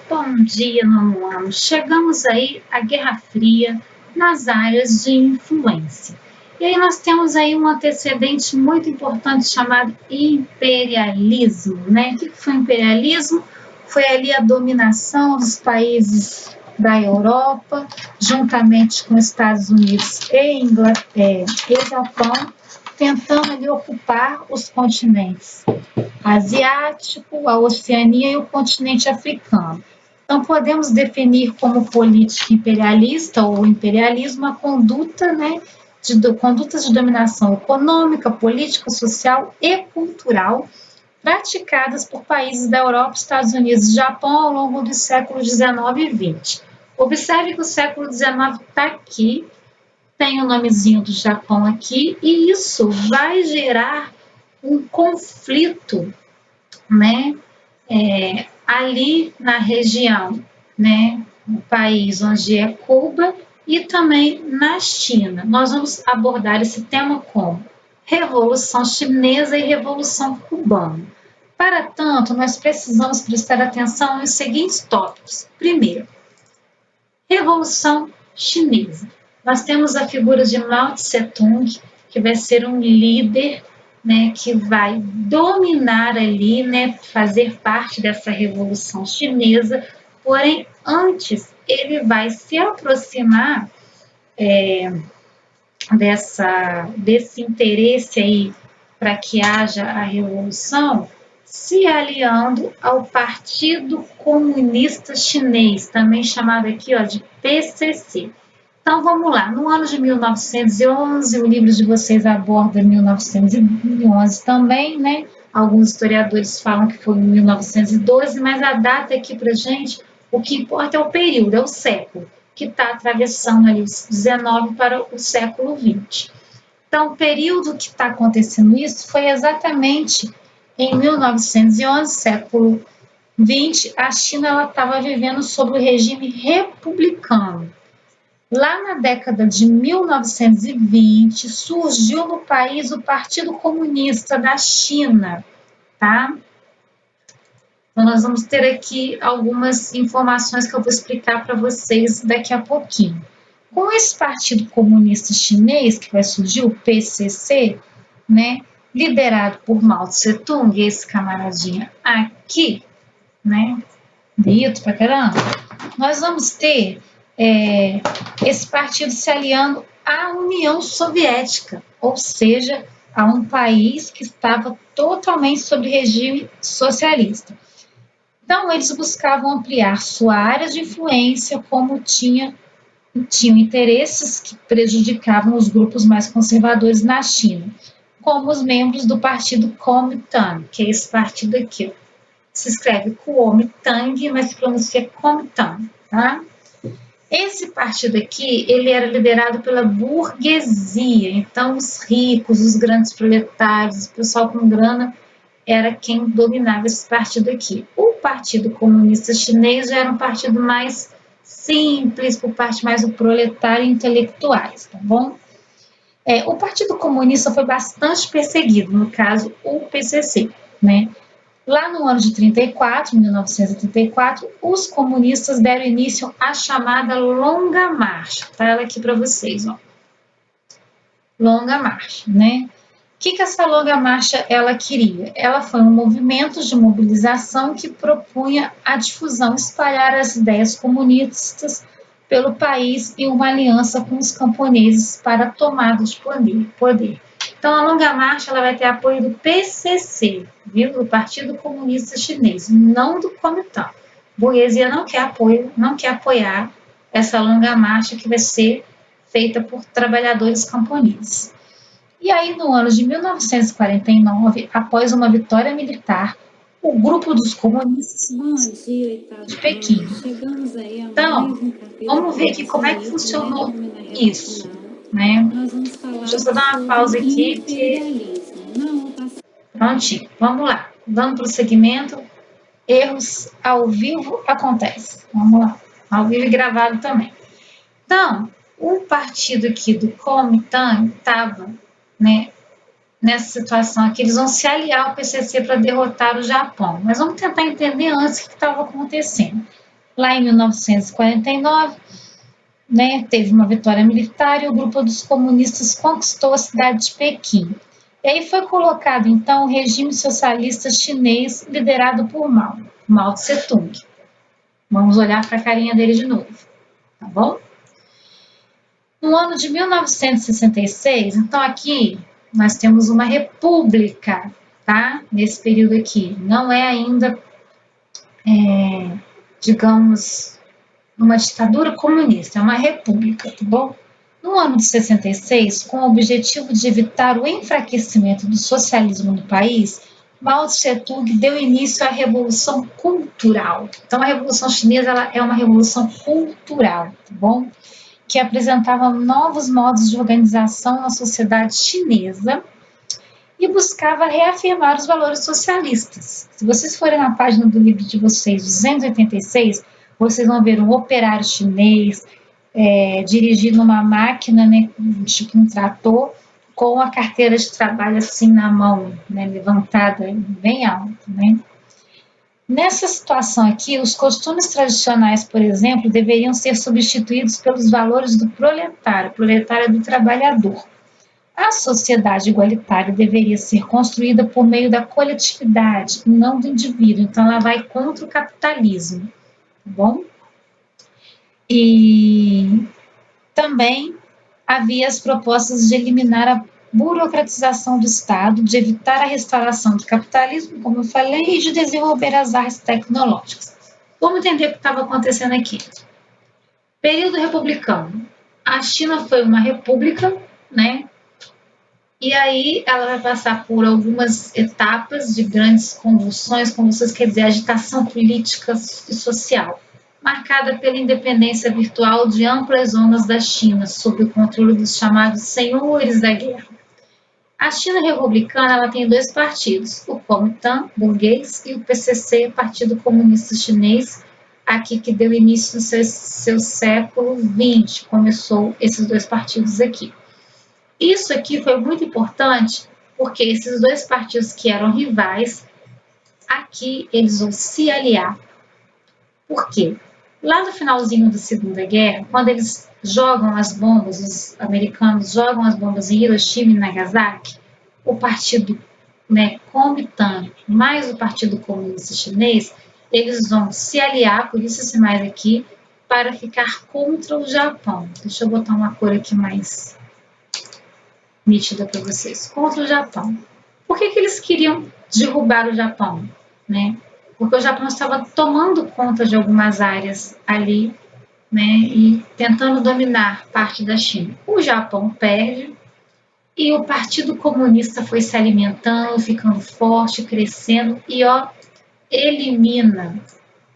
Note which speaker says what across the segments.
Speaker 1: Bom dia, nono ano. Chegamos aí à Guerra Fria nas áreas de influência. E aí nós temos aí um antecedente muito importante chamado imperialismo, né? O que foi imperialismo? Foi ali a dominação dos países da Europa, juntamente com Estados Unidos e Japão, tentando ali ocupar os continentes asiático, a Oceania e o continente africano. Então, podemos definir como política imperialista ou imperialismo a condutas de dominação econômica, política, social e cultural praticadas por países da Europa, Estados Unidos e Japão ao longo dos séculos XIX e XX. Observe que o século XIX está aqui, tem o nomezinho do Japão aqui, e isso vai gerar um conflito, né, ali na região, né, no país onde é Cuba e também na China. Nós vamos abordar esse tema como Revolução Chinesa e Revolução Cubana. Para tanto, nós precisamos prestar atenção nos seguintes tópicos. Primeiro, Revolução Chinesa. Nós temos a figura de Mao Tse-tung, que vai ser um líder, né, que vai dominar ali, né, fazer parte dessa Revolução Chinesa, porém, antes ele vai se aproximar desse interesse aí para que haja a Revolução, se aliando ao Partido Comunista Chinês, também chamado aqui de PCC. Então, vamos lá. No ano de 1911, o livro de vocês aborda 1911 também, né? Alguns historiadores falam que foi em 1912, mas a data aqui para gente, o que importa é o período, é o século, que está atravessando ali o 19 para o século 20. Então, o período que está acontecendo isso foi exatamente em 1911, século 20, a China estava vivendo sob o regime republicano. Lá na década de 1920, surgiu no país o Partido Comunista da China, tá? Então, nós vamos ter aqui algumas informações que eu vou explicar para vocês daqui a pouquinho. Com esse Partido Comunista Chinês, que vai surgir, o PCC, né, liderado por Mao Tse-tung, esse camaradinha aqui, né, bonito pra caramba, nós vamos ter esse partido se aliando à União Soviética, ou seja, a um país que estava totalmente sob regime socialista. Então, eles buscavam ampliar sua área de influência, como tinham interesses que prejudicavam os grupos mais conservadores na China, como os membros do partido Kuomintang, que é esse partido aqui. Se escreve Kuomintang, mas se pronuncia Kuomintang, tá? Esse partido aqui, ele era liderado pela burguesia, então os ricos, os grandes proletários, o pessoal com grana, era quem dominava esse partido aqui. O Partido Comunista Chinês já era um partido mais simples, por parte mais do proletário e intelectuais, tá bom? O Partido Comunista foi bastante perseguido, no caso, o PCC, né? Lá no ano de 1934, os comunistas deram início à chamada Longa Marcha. Tá ela aqui para vocês, ó. Longa Marcha, né? O que essa Longa Marcha ela queria? Ela foi um movimento de mobilização que propunha a difusão, espalhar as ideias comunistas pelo país e uma aliança com os camponeses para a tomada de poder. Então, a Longa Marcha ela vai ter apoio do PCC, viu? Do Partido Comunista Chinês, não do Kuomintang. A burguesia não quer apoiar essa Longa Marcha que vai ser feita por trabalhadores camponeses. E aí, no ano de 1949, após uma vitória militar, o grupo dos comunistas de Pequim. Então, vamos ver aqui como é que funcionou isso, né? Deixa eu só dar uma pausa aqui. Prontinho, vamos lá. dando prosseguimento, erros ao vivo acontecem. Vamos lá, ao vivo e gravado também. Então, o partido aqui do Kuomintang estava, né, nessa situação aqui, eles vão se aliar ao PCC para derrotar o Japão. Mas vamos tentar entender antes o que estava acontecendo. Lá em 1949, né, teve uma vitória militar e o grupo dos comunistas conquistou a cidade de Pequim. E aí foi colocado, então, o regime socialista chinês liderado por Mao Tse-tung. Vamos olhar para a carinha dele de novo, tá bom? No ano de 1966, então aqui nós temos uma república, tá? Nesse período aqui. Não é ainda, digamos, uma ditadura comunista, é uma república, tá bom? No ano de 66, com o objetivo de evitar o enfraquecimento do socialismo no país, Mao Tse-tung deu início à Revolução Cultural. Então, a Revolução Chinesa ela é uma revolução cultural, tá bom? Que apresentava novos modos de organização na sociedade chinesa e buscava reafirmar os valores socialistas. Se vocês forem na página do livro de vocês, 286, vocês vão ver um operário chinês dirigindo uma máquina, né, tipo um trator, com a carteira de trabalho assim na mão, né, levantada bem alto, né? Nessa situação aqui, os costumes tradicionais, por exemplo, deveriam ser substituídos pelos valores do proletário. O proletário é do trabalhador. A sociedade igualitária deveria ser construída por meio da coletividade, não do indivíduo. Então, ela vai contra o capitalismo, tá bom? E também havia as propostas de eliminar a burocratização do Estado, de evitar a restauração do capitalismo, como eu falei, e de desenvolver as artes tecnológicas. Vamos entender o que estava acontecendo aqui. Período republicano. A China foi uma república, né? E aí ela vai passar por algumas etapas de grandes convulsões quer dizer, agitação política e social, marcada pela independência virtual de amplas zonas da China, sob o controle dos chamados senhores da guerra. A China republicana ela tem dois partidos, o Kuomintang, burguês, e o PCC, Partido Comunista Chinês, aqui que deu início no seu século XX, começou esses dois partidos aqui. Isso aqui foi muito importante, porque esses dois partidos que eram rivais, aqui eles vão se aliar. Por quê? Lá no finalzinho da Segunda Guerra, quando eles jogam as bombas, os americanos jogam as bombas em Hiroshima e Nagasaki, o partido, né, Kuomintang mais o Partido Comunista Chinês, eles vão se aliar, por isso esse mais aqui, para ficar contra o Japão. Deixa eu botar uma cor aqui mais nítida para vocês. Contra o Japão. Por que eles queriam derrubar o Japão, né? Porque o Japão estava tomando conta de algumas áreas ali, né, e tentando dominar parte da China. O Japão perde e o Partido Comunista foi se alimentando, ficando forte, crescendo e elimina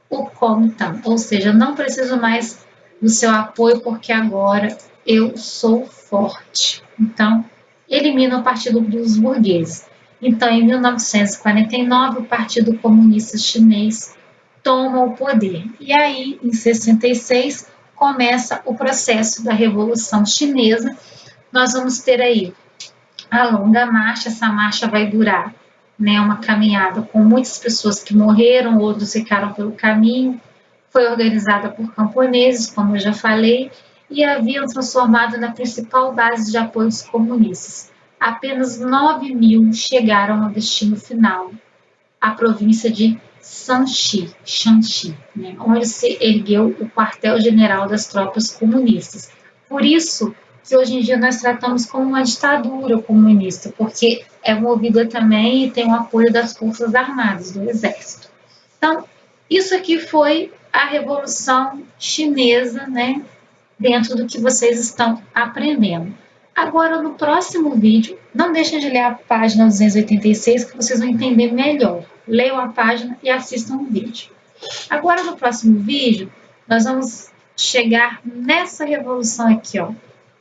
Speaker 1: o Kuomintang, ou seja, não preciso mais do seu apoio porque agora eu sou forte. Então, elimina o Partido dos Burgueses. Então, em 1949, o Partido Comunista Chinês toma o poder. E aí, em 66, começa o processo da Revolução Chinesa. Nós vamos ter aí a longa marcha, essa marcha vai durar, né, uma caminhada com muitas pessoas que morreram, outros ficaram pelo caminho, foi organizada por camponeses, como eu já falei, e haviam transformado na principal base de apoio dos comunistas. Apenas 9.000 chegaram ao destino final, a província de Shanxi, né, onde se ergueu o quartel-general das tropas comunistas. Por isso que hoje em dia nós tratamos como uma ditadura comunista, porque é movida também e tem o apoio das forças armadas, do exército. Então, isso aqui foi a Revolução Chinesa, né, dentro do que vocês estão aprendendo. Agora, no próximo vídeo, não deixem de ler a página 286, que vocês vão entender melhor. Leiam a página e assistam o vídeo. Agora, no próximo vídeo, nós vamos chegar nessa revolução aqui, ó.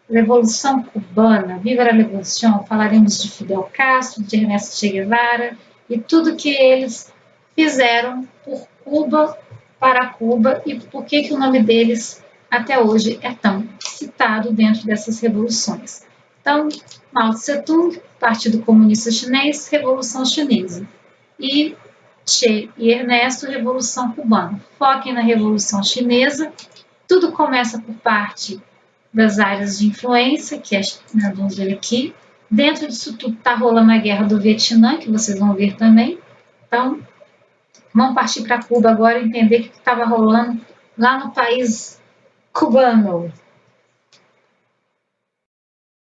Speaker 1: Revolução Cubana, Viva a Revolução. Falaremos de Fidel Castro, de Ernesto Che Guevara e tudo que eles fizeram por Cuba, para Cuba, e por que o nome deles até hoje é tão citado dentro dessas revoluções. Então, Mao Tse-tung, Partido Comunista Chinês, Revolução Chinesa. E Che e Ernesto, Revolução Cubana. Foquem na Revolução Chinesa. Tudo começa por parte das áreas de influência, que é, vamos ver aqui. Dentro disso tudo está rolando a Guerra do Vietnã, que vocês vão ver também. Então, vamos partir para Cuba agora e entender o que estava rolando lá no país cubano.